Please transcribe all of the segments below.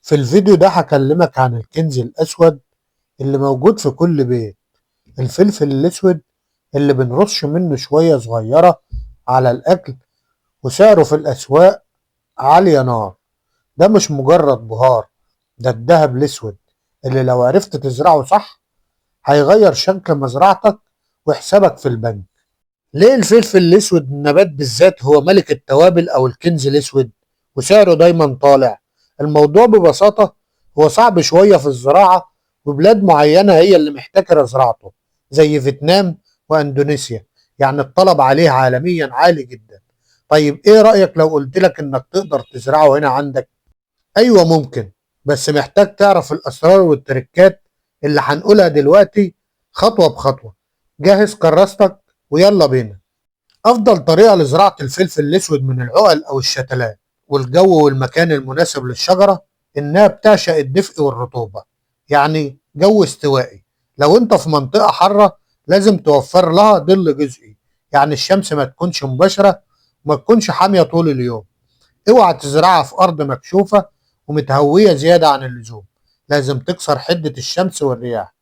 في الفيديو ده هكلمك عن الكنز الأسود اللي موجود في كل بيت، الفلفل الأسود اللي بنرش منه شوية صغيرة على الأكل وسعره في الأسواق عالية نار. ده مش مجرد بهار، ده الدهب الأسود اللي لو عرفت تزرعه صح هيغير شكل مزرعتك وحسابك في البنك. ليه الفلفل الأسود النبات بالذات هو ملك التوابل أو الكنز الأسود وسعره دايما طالع؟ الموضوع ببساطة هو صعب شوية في الزراعة، وبلاد معينة هي اللي محتكرة زراعته زي فيتنام وأندونيسيا، يعني الطلب عليه عالميا عالي جدا. طيب إيه رأيك لو قلت لك إنك تقدر تزرعه هنا عندك؟ أيوة ممكن، بس محتاج تعرف الأسرار والتركات اللي هنقولها دلوقتي خطوة بخطوة. جهز كراستك ويلا بينا. أفضل طريقة لزراعة الفلفل الأسود من العقل أو الشتلات والجو والمكان المناسب للشجرة إنها بتعشق الدفء والرطوبة، يعني جو استوائي. لو أنت في منطقة حارة لازم توفر لها ظل جزئي، يعني الشمس ما تكونش مباشرة وما تكونش حامية طول اليوم. اوعى تزرعها في أرض مكشوفة ومتهوية زيادة عن اللزوم، لازم تكسر حدة الشمس والرياح.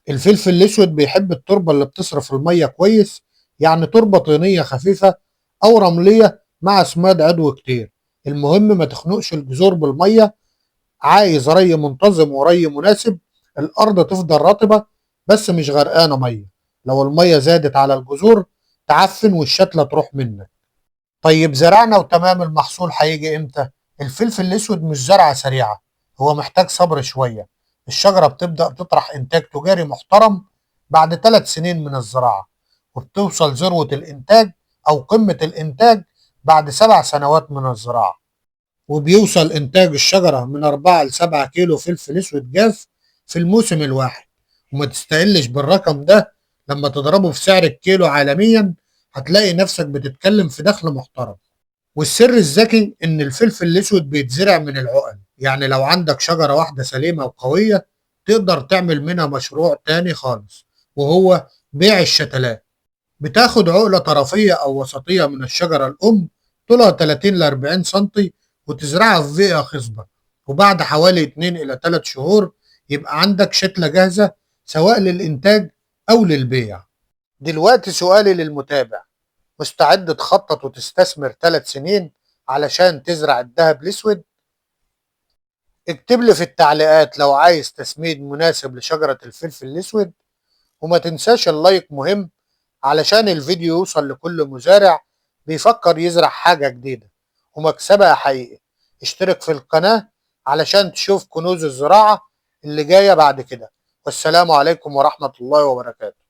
الفلفل الأسود بيحب التربة اللي بتصرف المية كويس، يعني تربة طينية خفيفة أو رملية مع سماد عضوي كتير. المهم ما تخنقش الجذور بالمية، عايز ري منتظم وري مناسب. الأرض تفضل رطبة بس مش غرقانة مية، لو المية زادت على الجذور تعفن والشتلة تروح منك. طيب زرعنا وتمام، المحصول هيجي امتى؟ الفلفل الاسود مش زرعة سريعة، هو محتاج صبر شوية. الشجرة بتبدأ تطرح انتاج تجاري محترم بعد 3 سنين من الزراعة، وبتوصل ذروة الانتاج او قمة الانتاج بعد 7 سنوات من الزراعة. وبيوصل انتاج الشجرة من 4 ل7 كيلو فلفل اسود جاف في الموسم الواحد. وما تستقلش بالرقم ده، لما تضربه في سعر الكيلو عالميا هتلاقي نفسك بتتكلم في دخل محترم. والسر الذكي إن الفلفل الأسود بيتزرع من العقل، يعني لو عندك شجرة واحدة سليمة وقوية تقدر تعمل منها مشروع تاني خالص، وهو بيع الشتلات. بتاخد عقلة طرفية أو وسطية من الشجرة الأم طولها 30 ل 40 سنتي وتزرعها في بيئة خصبة، وبعد حوالي 2 إلى 3 شهور يبقى عندك شتلة جاهزة سواء للإنتاج أو للبيع. دلوقتي سؤالي للمتابع، مستعد تخطط وتستثمر 3 سنين علشان تزرع الذهب الأسود؟ اكتب لي في التعليقات لو عايز تسميد مناسب لشجرة الفلفل الأسود، وما تنساش اللايك مهم علشان الفيديو يوصل لكل مزارع بيفكر يزرع حاجة جديدة ومكسبها حقيقي. اشترك في القناة علشان تشوف كنوز الزراعة اللي جاية بعد كده. والسلام عليكم ورحمة الله وبركاته.